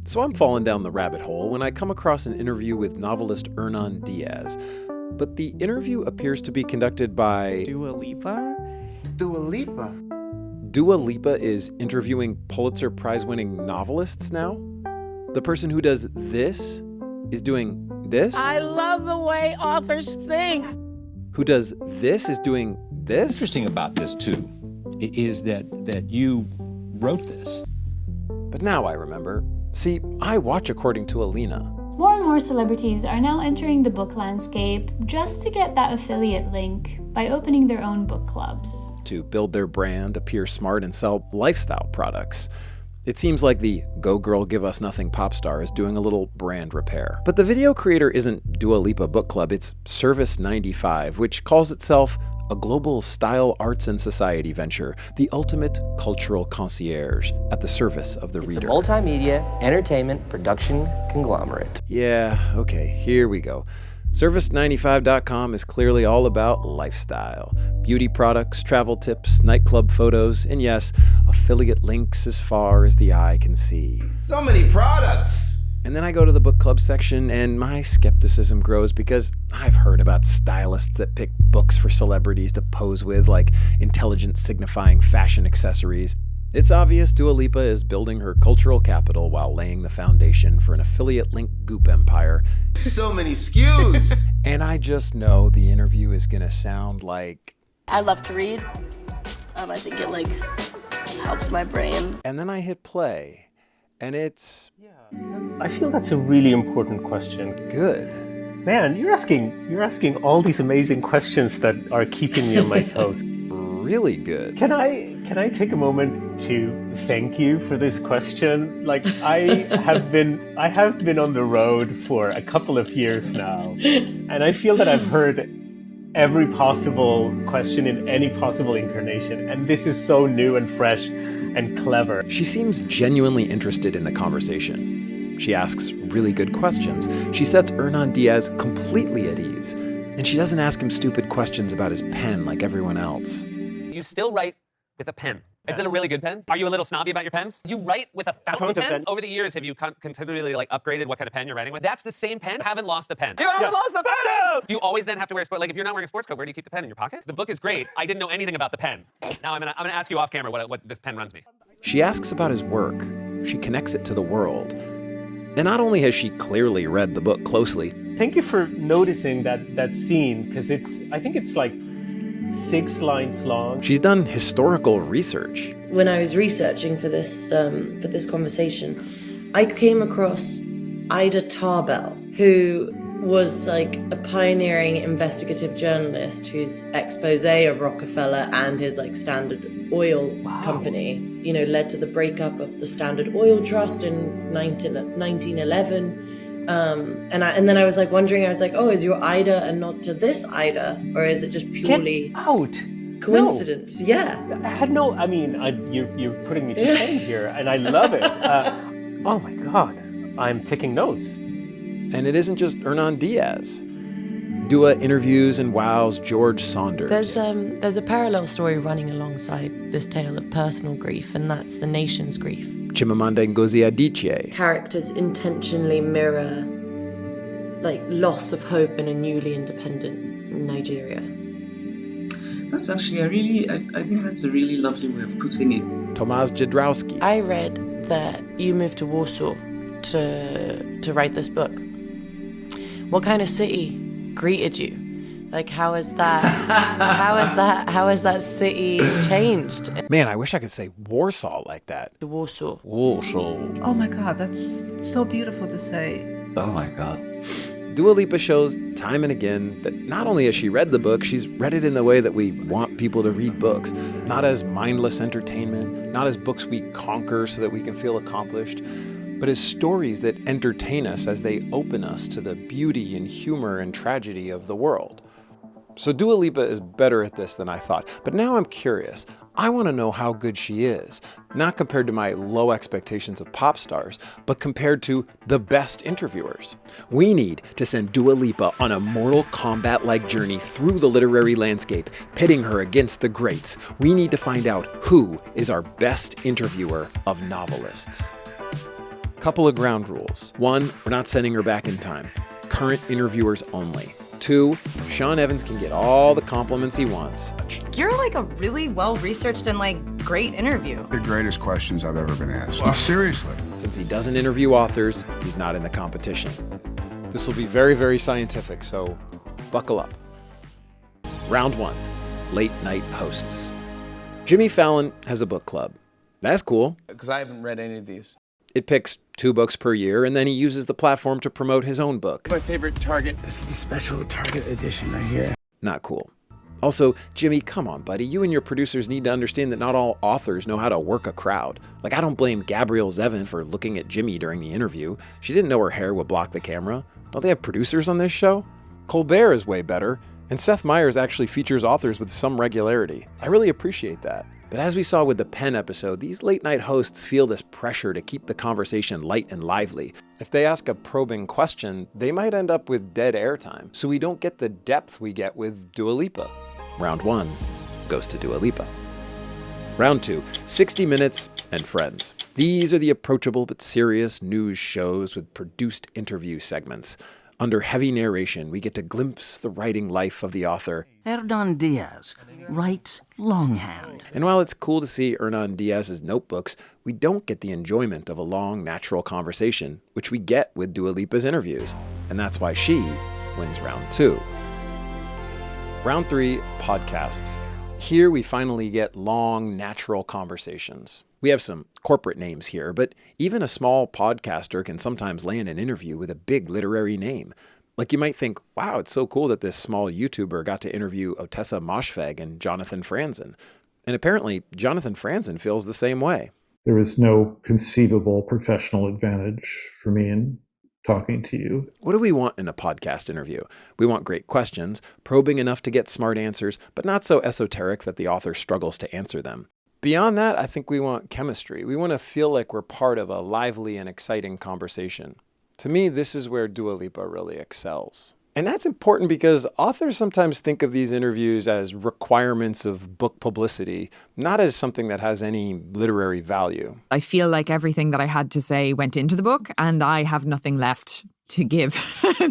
So I'm falling down the rabbit hole when I come across an interview with novelist Hernan Diaz. But the interview appears to be conducted by Dua Lipa? Dua Lipa? Dua Lipa is interviewing Pulitzer Prize-winning novelists now? The person who does this is doing this? I love the way authors think. Who does this is doing this? Interesting about this, too, is that you wrote this. But now I remember. See, I watch according to Alina. More and more celebrities are now entering the book landscape just to get that affiliate link by opening their own book clubs. To build their brand, appear smart, and sell lifestyle products. It seems like the Go Girl Give Us Nothing pop star is doing a little brand repair. But the video creator isn't Dua Lipa Book Club, it's Service 95, which calls itself a global style, arts, and society venture, the ultimate cultural concierge at the service of the reader. It's a multimedia, entertainment, production conglomerate. Yeah, okay, here we go. Service95.com is clearly all about lifestyle. Beauty products, travel tips, nightclub photos, and yes, affiliate links as far as the eye can see. So many products! And then I go to the book club section and my skepticism grows because I've heard about stylists that pick books for celebrities to pose with, like intelligence signifying fashion accessories. It's obvious Dua Lipa is building her cultural capital while laying the foundation for an affiliate link goop empire. So many SKUs! And I just know the interview is gonna sound like... I love to read. I think it helps my brain. And then I hit play, and it's... I feel that's a really important question. Good. Man, you're asking all these amazing questions that are keeping me on my toes. Really good. Can I take a moment to thank you for this question? I have been on the road for a couple of years now, and I feel that I've heard every possible question in any possible incarnation, and this is so new and fresh and clever. She seems genuinely interested in the conversation. She asks really good questions. She sets Hernan Diaz completely at ease, and she doesn't ask him stupid questions about his pen like everyone else. You still write with a pen. Is it a really good pen? Are you a little snobby about your pens? You write with a fountain pen? Over the years, have you continually upgraded what kind of pen you're writing with? That's the same pen? Haven't lost the pen. You haven't lost the pen! Do you always then have to wear a sport? If you're not wearing a sports coat, where do you keep the pen? In your pocket? The book is great. I didn't know anything about the pen. Now I'm gonna ask you off camera what this pen runs me. She asks about his work. She connects it to the world. And not only has she clearly read the book closely. Thank you for noticing that scene, because I think it's 6 lines long. She's done historical research. When I was researching for this conversation, I came across Ida Tarbell, who was a pioneering investigative journalist whose expose of Rockefeller and his Standard Oil company, led to the breakup of the Standard Oil Trust in 1911. And then I was wondering, oh, is your Ida a nod to this Ida, or is it just purely coincidence? No. Yeah. I had no. You're putting me to shame here, and I love it. Oh my God, I'm taking notes. And it isn't just Hernan Diaz. Dua interviews and wows George Saunders. There's a parallel story running alongside this tale of personal grief, and that's the nation's grief. Chimamanda Ngozi Adichie. Characters intentionally mirror loss of hope in a newly independent Nigeria. That's actually I think that's a really lovely way of putting it. Tomasz Jedrowski. I read that you moved to Warsaw to write this book. What kind of city greeted you? How has that city changed? Man, I wish I could say Warsaw like that. Warsaw. Oh my God, that's so beautiful to say. Oh my God. Dua Lipa shows time and again that not only has she read the book, she's read it in the way that we want people to read books. Not as mindless entertainment, not as books we conquer so that we can feel accomplished, but as stories that entertain us as they open us to the beauty and humor and tragedy of the world. So Dua Lipa is better at this than I thought, but now I'm curious. I want to know how good she is, not compared to my low expectations of pop stars, but compared to the best interviewers. We need to send Dua Lipa on a Mortal Kombat-like journey through the literary landscape, pitting her against the greats. We need to find out who is our best interviewer of novelists. Couple of ground rules. 1, we're not sending her back in time. Current interviewers only. 2, Sean Evans can get all the compliments he wants. You're like a really well-researched and great interview. The greatest questions I've ever been asked. Seriously. Since he doesn't interview authors, he's not in the competition. This will be very, very scientific, so buckle up. Round 1, late night hosts. Jimmy Fallon has a book club. That's cool. Because I haven't read any of these. It picks 2 books per year, and then he uses the platform to promote his own book. My favorite Target. This is the special Target edition right here. Not cool. Also, Jimmy, come on, buddy. You and your producers need to understand that not all authors know how to work a crowd. I don't blame Gabrielle Zevin for looking at Jimmy during the interview. She didn't know her hair would block the camera. Don't they have producers on this show? Colbert is way better, and Seth Meyers actually features authors with some regularity. I really appreciate that. But as we saw with the Penn episode, these late-night hosts feel this pressure to keep the conversation light and lively. If they ask a probing question, they might end up with dead airtime, so we don't get the depth we get with Dua Lipa. Round 1 goes to Dua Lipa. Round 2, 60 Minutes and Friends. These are the approachable but serious news shows with produced interview segments. Under heavy narration, we get to glimpse the writing life of the author. Hernan Diaz writes longhand. And while it's cool to see Hernan Diaz's notebooks, we don't get the enjoyment of a long, natural conversation, which we get with Dua Lipa's interviews. And that's why she wins round 2. Round 3, podcasts. Here we finally get long, natural conversations. We have some corporate names here, but even a small podcaster can sometimes land an interview with a big literary name. You might think, wow, it's so cool that this small YouTuber got to interview Ottessa Moshfegh and Jonathan Franzen. And apparently, Jonathan Franzen feels the same way. There is no conceivable professional advantage for me in talking to you. What do we want in a podcast interview? We want great questions, probing enough to get smart answers, but not so esoteric that the author struggles to answer them. Beyond that, I think we want chemistry. We want to feel like we're part of a lively and exciting conversation. To me, this is where Dua Lipa really excels. And that's important because authors sometimes think of these interviews as requirements of book publicity, not as something that has any literary value. I feel like everything that I had to say went into the book, and I have nothing left to give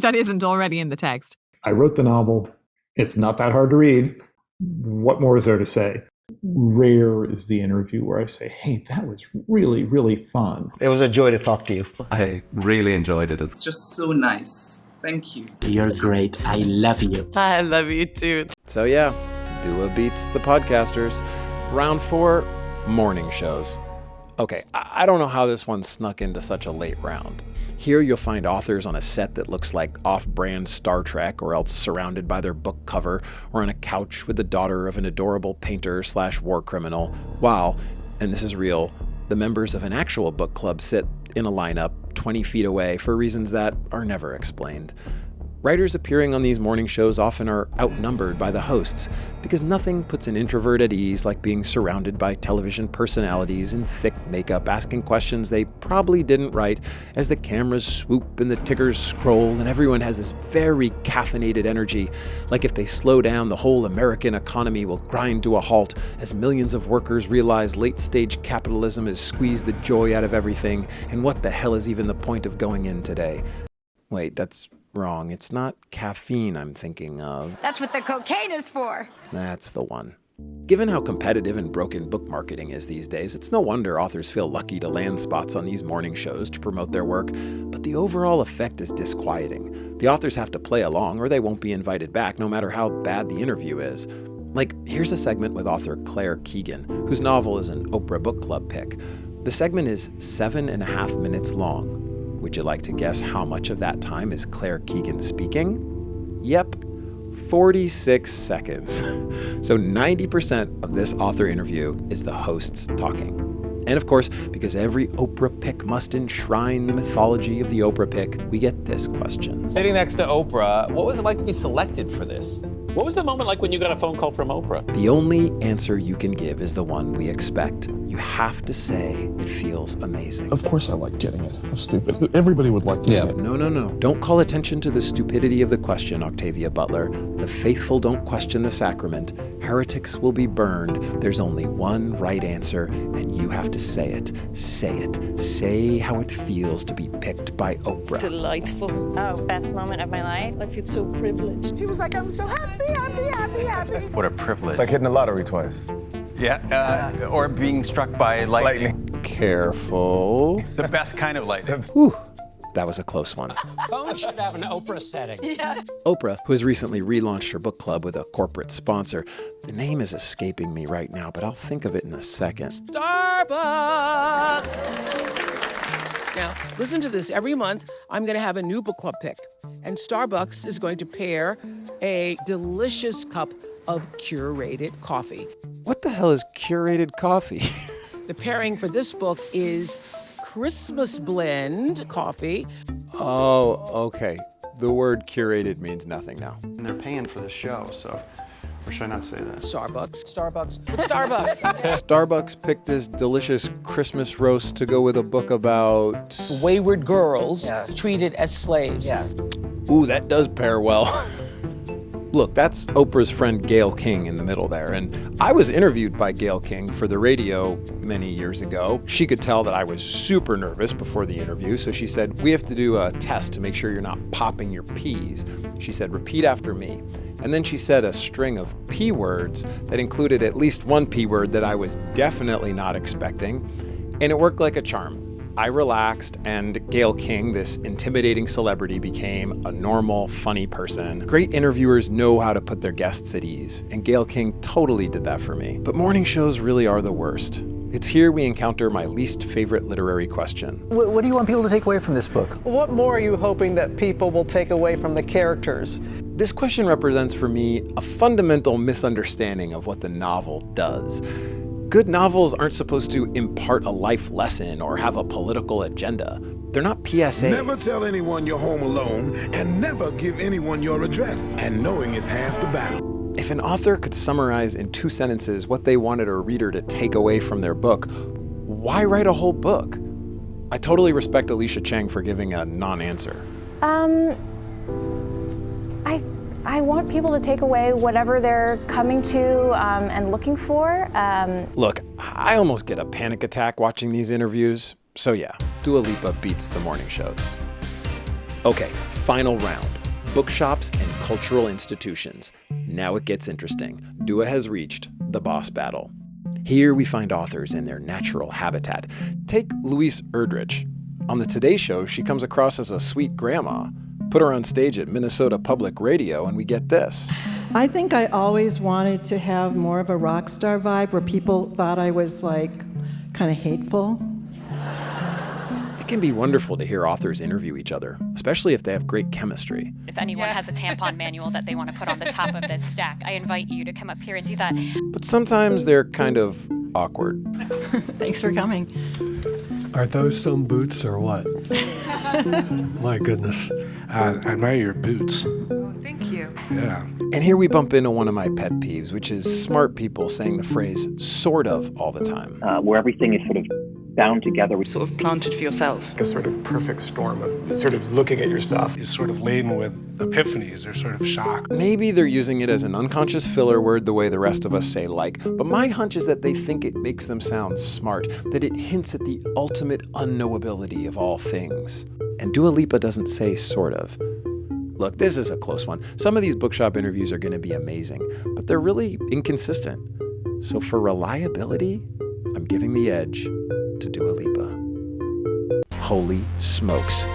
that isn't already in the text. I wrote the novel. It's not that hard to read. What more is there to say? Rare is the interview where I say, hey, that was really, really fun. It was a joy to talk to you. I really enjoyed it. It's just so nice. Thank you. You're great. I love you. I love you too. So yeah, Dua beats the podcasters. Round 4, morning shows. Okay, I don't know how this one snuck into such a late round. Here you'll find authors on a set that looks like off-brand Star Trek, or else surrounded by their book cover, or on a couch with the daughter of an adorable painter/war criminal, while, and this is real, the members of an actual book club sit in a lineup 20 feet away for reasons that are never explained. Writers appearing on these morning shows often are outnumbered by the hosts, because nothing puts an introvert at ease like being surrounded by television personalities in thick makeup asking questions they probably didn't write as the cameras swoop and the tickers scroll and everyone has this very caffeinated energy, like if they slow down, the whole American economy will grind to a halt as millions of workers realize late-stage capitalism has squeezed the joy out of everything, and what the hell is even the point of going in today? Wait, that's wrong. It's not caffeine I'm thinking of. That's what the cocaine is for. That's the one. Given how competitive and broken book marketing is these days, it's no wonder authors feel lucky to land spots on these morning shows to promote their work, but the overall effect is disquieting. The authors have to play along or they won't be invited back no matter how bad the interview is. Here's a segment with author Claire Keegan, whose novel is an Oprah Book Club pick. The segment is 7.5 minutes long. Would you like to guess how much of that time is Claire Keegan speaking? Yep, 46 seconds. So 90% of this author interview is the hosts talking. And of course, because every Oprah pick must enshrine the mythology of the Oprah pick, we get this question. Sitting next to Oprah, what was it like to be selected for this? What was the moment like when you got a phone call from Oprah? The only answer you can give is the one we expect. you have to say it feels amazing. Of course I like getting it. I'm stupid. Everybody would like getting it. No. Don't call attention to the stupidity of the question, Octavia Butler. The faithful don't question the sacrament. Heretics will be burned. There's only one right answer, and you have to say it. Say it. Say how it feels to be picked by Oprah. It's delightful. Oh, best moment of my life. I feel so privileged. She was like, I'm so happy. What a privilege. It's like hitting the lottery twice. Yeah, or being struck by lightning. Careful. The best kind of lightning. Whew. That was a close one. Phones should have an Oprah setting. Yeah. Oprah, who has recently relaunched her book club with a corporate sponsor. The name is escaping me right now, but I'll think of it in a second. Starbucks! Now, listen to this. Every month, I'm going to have a new book club pick. And Starbucks is going to pair a delicious cup of curated coffee. What the hell is curated coffee? The pairing for this book is Christmas blend coffee. Oh, okay. The word curated means nothing now. And they're paying for the show, so or should I not say that? Starbucks. Starbucks picked this delicious Christmas roast to go with a book about wayward girls treated as slaves. Ooh, that does pair well. Look, that's Oprah's friend Gayle King in the middle there, and I was interviewed by Gayle King for the radio many years ago. She could tell that I was super nervous before the interview, so she said, we have to do a test to make sure you're not popping your P's. She said, repeat after me. And then she said a string of P words that included at least one P word that I was definitely not expecting, and it worked like a charm. I relaxed, and Gayle King, this intimidating celebrity, became a normal, funny person. Great interviewers know how to put their guests at ease, and Gayle King totally did that for me. But morning shows really are the worst. It's here we encounter my least favorite literary question. What do you want people to take away from this book? What more are you hoping that people will take away from the characters? This question represents for me a fundamental misunderstanding of what the novel does. Good novels aren't supposed to impart a life lesson or have a political agenda. They're not PSAs. Never tell anyone you're home alone, and never give anyone your address. And knowing is half the battle. If an author could summarize in 2 sentences what they wanted a reader to take away from their book, why write a whole book? I totally respect Elysha Chang for giving a non-answer. I want people to take away whatever they're coming to and looking for. Look, I almost get a panic attack watching these interviews. So yeah, Dua Lipa beats the morning shows. Okay, final round. Bookshops and cultural institutions. Now it gets interesting. Dua has reached the boss battle. Here we find authors in their natural habitat. Take Louise Erdrich. On the Today Show, she comes across as a sweet grandma. Put her on stage at Minnesota Public Radio and we get this. I think I always wanted to have more of a rock star vibe where people thought I was like kind of hateful. It can be wonderful to hear authors interview each other, especially if they have great chemistry. If anyone has a tampon manual that they want to put on the top of this stack, I invite you to come up here and do that. But sometimes they're kind of awkward. Thanks for coming. Are those some boots or what? My goodness. I admire your boots. Oh, thank you. Yeah. And here we bump into one of my pet peeves, which is smart people saying the phrase sort of all the time. Where everything is sort of bound together. Sort of planted for yourself. A sort of perfect storm of sort of looking at your stuff. It's sort of laden with epiphanies or sort of shock. Maybe they're using it as an unconscious filler word the way the rest of us say like, but my hunch is that they think it makes them sound smart, that it hints at the ultimate unknowability of all things. And Dua Lipa doesn't say sort of. Look, this is a close one. Some of these bookshop interviews are going to be amazing, but they're really inconsistent. So for reliability, I'm giving the edge to Dua Lipa. Holy smokes.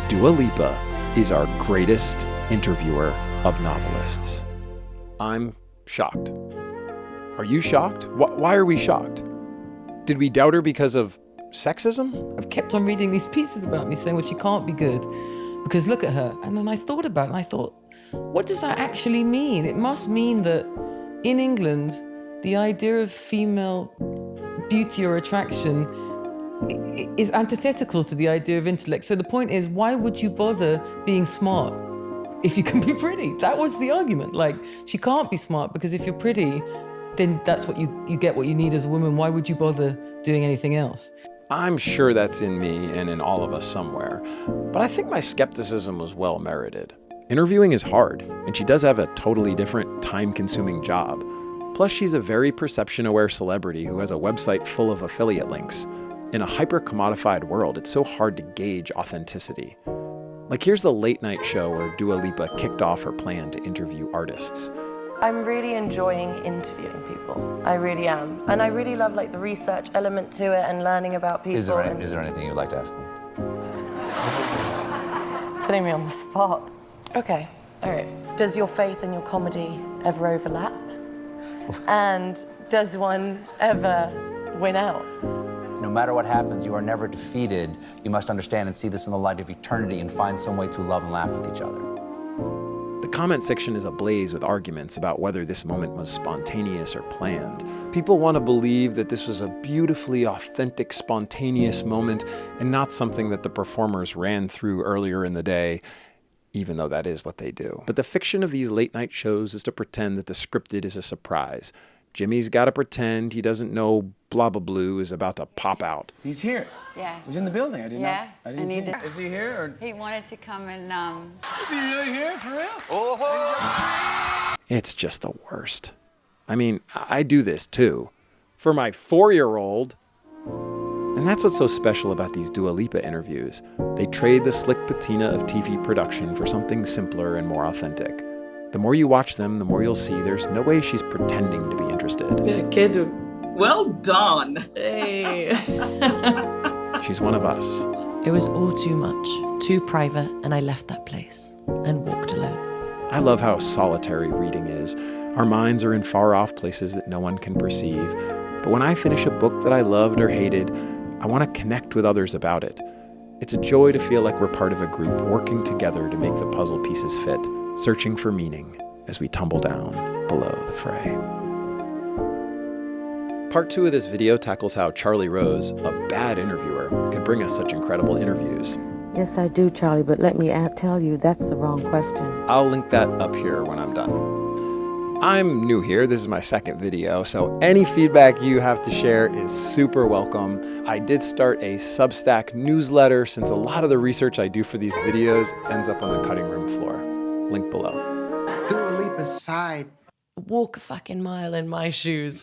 Dua Lipa is our greatest interviewer of novelists. I'm shocked. Are you shocked? Why are we shocked? Did we doubt her because of sexism? I've kept on reading these pieces about me saying, well, she can't be good because look at her. And then I thought about it and I thought, what does that actually mean? It must mean that in England, the idea of female beauty or attraction is antithetical to the idea of intellect. So the point is, why would you bother being smart if you can be pretty? That was the argument. Like, she can't be smart because if you're pretty, then that's what you get what you need as a woman. Why would you bother doing anything else? I'm sure that's in me and in all of us somewhere, but I think my skepticism was well merited. Interviewing is hard, and she does have a totally different, time-consuming job. Plus, she's a very perception-aware celebrity who has a website full of affiliate links. In a hyper-commodified world, it's so hard to gauge authenticity. Like, here's the late-night show where Dua Lipa kicked off her plan to interview artists. I'm really enjoying interviewing people. I really am. And I really love like the research element to it and learning about people. Is there anything you'd like to ask me? Putting me on the spot. Okay, all right. Does your faith and your comedy ever overlap? And does one ever win out? No matter what happens, you are never defeated. You must understand and see this in the light of eternity and find some way to love and laugh with each other. The comment section is ablaze with arguments about whether this moment was spontaneous or planned. People want to believe that this was a beautifully authentic, spontaneous moment and not something that the performers ran through earlier in the day, even though that is what they do. But the fiction of these late-night shows is to pretend that the scripted is a surprise. Jimmy's got to pretend he doesn't know Blah Blah Blue is about to pop out. He's here. Yeah. He's in the building. I didn't see him. Is he here? Or? He wanted to come and, Is he really here? For real? Oh! It's just the worst. I mean, I do this too. For my 4-year-old. And that's what's so special about these Dua Lipa interviews. They trade the slick patina of TV production for something simpler and more authentic. The more you watch them, the more you'll see there's no way she's pretending to be interested. Yeah, kids are... Well done. Hey. She's one of us. It was all too much, too private, and I left that place and walked alone. I love how solitary reading is. Our minds are in far-off places that no one can perceive. But when I finish a book that I loved or hated, I want to connect with others about it. It's a joy to feel like we're part of a group working together to make the puzzle pieces fit, searching for meaning as we tumble down below the fray. Part 2 of this video tackles how Charlie Rose, a bad interviewer, could bring us such incredible interviews. Yes, I do, Charlie, but let me tell you, that's the wrong question. I'll link that up here when I'm done. I'm new here, this is my second video, so any feedback you have to share is super welcome. I did start a Substack newsletter since a lot of the research I do for these videos ends up on the cutting room floor. Link below. Dua Lipa's side. Walk a fucking mile in my shoes.